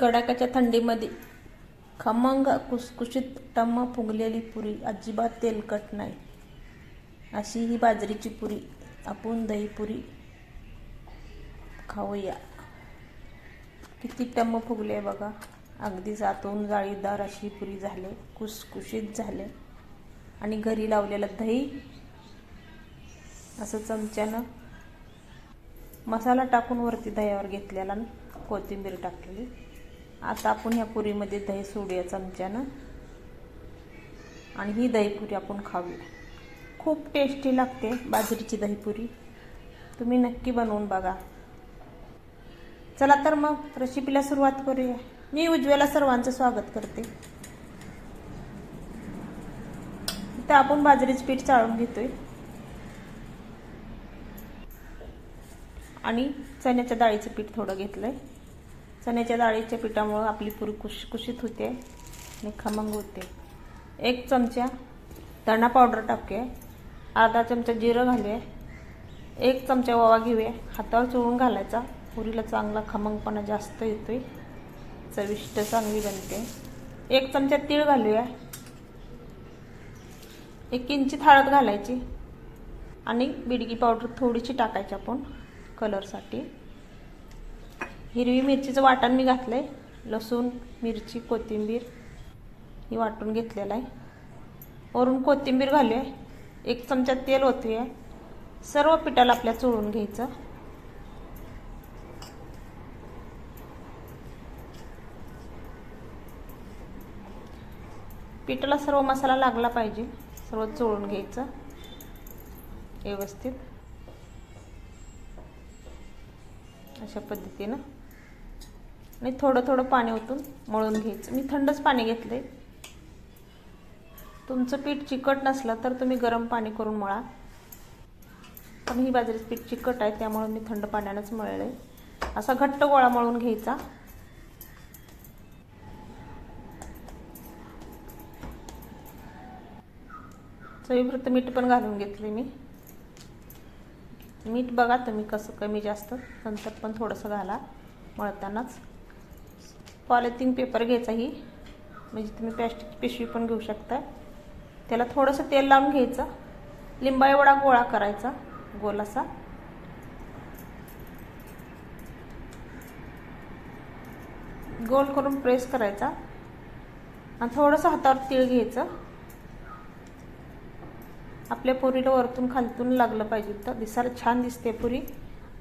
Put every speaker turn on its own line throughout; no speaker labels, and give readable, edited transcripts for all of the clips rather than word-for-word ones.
कडाक्याच्या थंडीमध्ये खमंग कुसकुशीत टम्म फुगलेली पुरी, अजिबात तेलकट नाही अशी ही बाजरीची पुरी. आपण दही पुरी खाऊया. किती टम्म फुगले बघा. अगदी आतून जाळीदार अशी पुरी झाले, कुसकुशीत झाले. आणि घरी लावलेलं दही असं चमच्यानं मसाला टाकून वरती दह्यावर घेतलेला, कोथिंबीर टाकलेली. आता आपण ह्या पुरीमध्ये दही सोडूया चमच्यानं आणि ही दहीपुरी आपण खाऊया. खूप टेस्टी लागते बाजरीची दहीपुरी. तुम्ही नक्की बनवून बघा. चला तर मग रेसिपीला सुरुवात करूया. मी उज्ज्वला सर्वांचं स्वागत करते. इथं आपण बाजरीचं पीठ चाळून घेतोय आणि चण्याच्या डाळीचं पीठ थोडं घेतलंय. चण्याच्या डाळीच्या पिठामुळे आपली पुरी कुसकुशीत होते आणि खमंग होते. 1 चमचा धना पावडर टाकूया, अर्धा चमचा जिरं घालूया, 1 चमचा ओवा घेऊया. हातावर चोळून घालायचा. पुरीला चांगला खमंगपणा जास्त येतोय, चविष्ट चांगली बनते. 1 चमचा तीळ घालूया, 1 इंची हळद घालायची आणि बिडगी पावडर थोडीशी टाकायची आपण कलरसाठी. हिरवी मिरचीचं वाटण मी घातलंय. लसूण, मिरची, कोथिंबीर ही वाटून घेतलेलं आहे. वरून कोथिंबीर घालूया. 1 चमचा तेल ओतूया. सर्व पिठाला आपल्या चोळून घ्यायचं. पिठाला सर्व मसाला लागला पाहिजे. सर्व चोळून घ्यायचं व्यवस्थित अशा पद्धतीनं. आणि थोडं थोडं पाणी ओतून मळून घ्यायचं. मी थंडच पाणी घेतलंय. तुमचं पीठ चिकट नसलं तर तुम्ही गरम पाणी करून मळा. पण ही बाजरीचं पीठ चिकट आहे त्यामुळे मी थंड पाण्यानंच मळलंय. असा घट्ट गोळा मळून घ्यायचा. चवीपुरतं मीठ पण घालून घेतले मी. मीठ बघा तुम्ही कसं कमी जास्त, नंतर पण थोडंसं घाला मळतानाच. पॉलिथिन पेपर घ्यायचा ही, म्हणजे तुम्ही प्लॅस्टिकची पिशवी पण घेऊ शकता. त्याला थोडंसं तेल लावून घ्यायचं. लिंबा एवढा गोळा करायचा गोल असा. गोल करून प्रेस करायचा आणि थोडंसं हातावर तीळ घ्यायचं. आपल्या पुरीला वरतून खालतून लागलं पाहिजे तर दिसायला छान दिसते पुरी.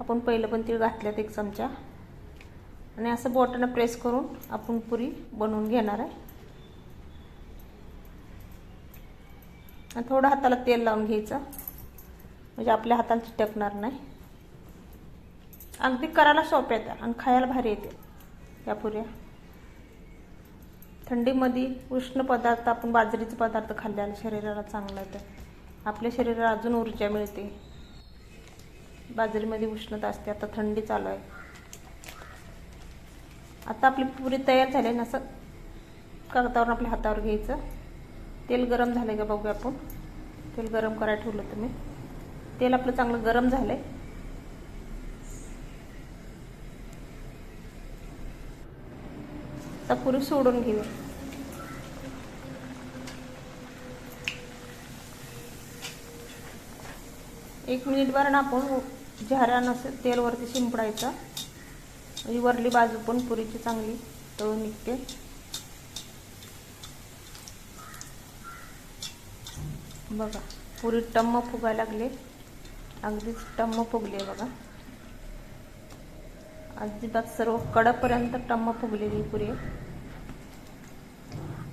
आपण पहिलं पण तीळ घातल्यात 1 चमचा. आणि असं बोटानं प्रेस करून आपण पुरी बनवून घेणार आहे. आणि थोडं हाताला तेल लावून घ्यायचं म्हणजे आपल्या हाताला चिटकणार नाही. अगदी करायला सोप्या येतात आणि खायला भारी येते या पुऱ्या. थंडीमध्ये उष्ण पदार्थ, आपण बाजरीचे पदार्थ खाल्ल्याला शरीराला चांगलं येतं. आपल्या शरीराला अजून ऊर्जा मिळते. बाजरीमध्ये उष्णता असते. आता थंडी चालू आहे. आता आपली पुरी तयार झाली आहे. असं कागदावर आपल्या हातावर घ्यायचं. तेल गरम झालं का बघूया आपण. तेल गरम करायला ठेवलं तुम्ही. तेल आपलं चांगलं गरम झालंय. आता पुरी सोडून घेऊया. एक मिनिटभर ना आपण झाऱ्यानं असं तेल वरती शिंपडायचं. ही वरली बाजू पण पुरीची चांगली तळून निघते. बघा पुरी टम्म फुगायला लागले. अगदीच टम्म फुगले बघा. अजिबात सर्व कडापर्यंत टम्म फुगलेली पुरी.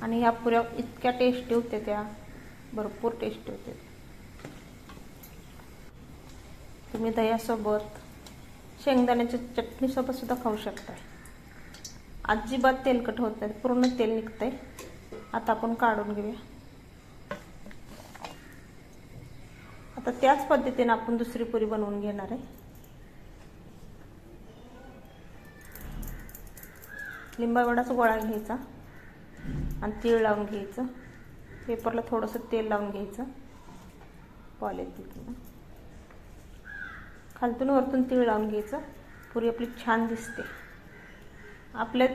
आणि ह्या पुऱ्या इतक्या टेस्टी होत्या, त्या भरपूर टेस्टी होते. तुम्ही दह्यासोबत, शेंगदाण्याच्या चटणीसोबत सुद्धा खाऊ शकता. अजिबात तेलकट होत नाही, पूर्ण तेल निघतंय. आता आपण काढून घेऊया. आता त्याच पद्धतीने आपण दुसरी पुरी बनवून घेणार आहे. लिंबावडाचा गोळा घ्यायचा आणि तीळ लावून घ्यायचं. पेपरला थोडंसं तेल लावून घ्यायचं. पॉलिथिन खालतून वरतून तीळ लावून घ्यायचं. पुरी आपली छान दिसते. आपल्या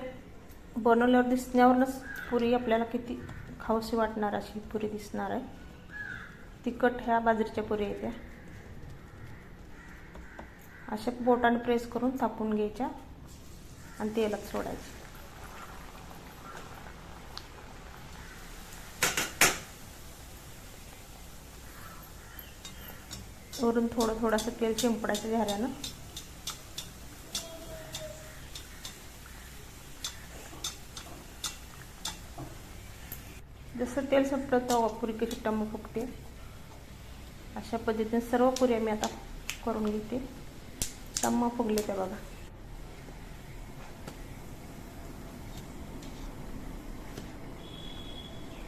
बनवल्यावर दिसण्यावरूनच पुरी आपल्याला किती खाऊशी वाटणार अशी पुरी दिसणार आहे. तिखट ह्या बाजरीच्या पुरी येत्या. अशा बोटाने प्रेस करून थापून घ्यायच्या आणि तेलात सोडायच्या. वरून थोडंसं तेल शिंपडायचं झाऱ्यानं. जसं तेल संपलं तर पुरी कशी टम्म फुगते. अशा पद्धतीने सर्व पुऱ्या मी आता करून घेते. टम्म फुगले ते बघा.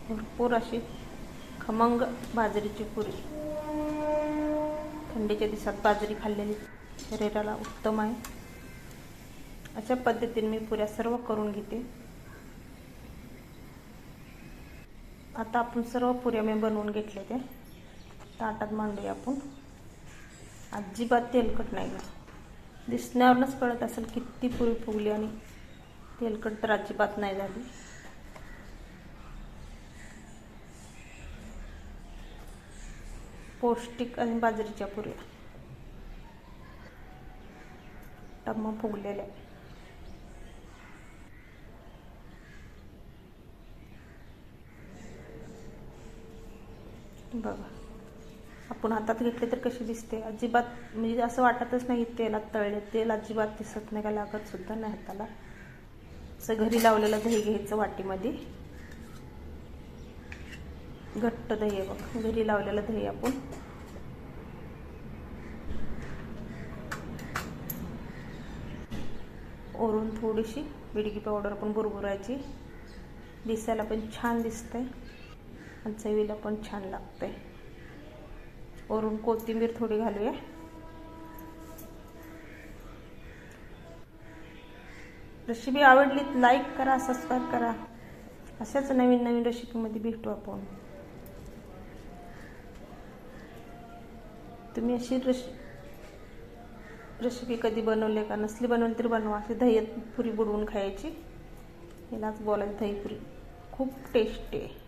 भरपूर अशी खमंग बाजरीची पुरी. थंडीच्या दिवसात बाजरी खाल्लेली शरीराला उत्तम आहे. अशा पद्धतीने मी पुऱ्या सर्व करून घेते. आता आपण सर्व पुऱ्या मी बनवून घेतले ते ताटात मांडूया आपण. अजिबात तेलकट नाही का. दिसण्यावरूनच कळत असेल किती पुरी फुगली आणि तेलकट तर अजिबात नाही झाली. पौष्टिक आणि बाजरीच्या पुऱ्या टम्म फुगलेल्या. बघा आपण हातात घेतले तर कशी दिसते. अजिबात म्हणजे असं वाटतच नाही तेलात तळले. तेल अजिबात दिसत नाही का, लागत सुद्धा नाही हाताला. असं घरी लावलेलं दही घ्यायचं वाटीमध्ये. घट्ट दही आहे बघ, घरी लावलेलं दही. आपण वरून थोडीशी बिडगी पावडर पण बुरबुरायची. दिसायला पण छान दिसतंय आणि चवीला पण छान लागतंय. वरून कोथिंबीर थोडी घालूया. रेसिपी आवडली लाईक करा, सबस्क्राईब करा. अशाच नवीन नवीन रेसिपीमध्ये भेटू आपण. तुम्ही अशी रेसिपी कधी बनवले का, नसली बनवली तरी बनवा. अशी दही पुरी बुडवून खायची. यालाच बोलायचं दही पुरी. खूप टेस्टी आहे.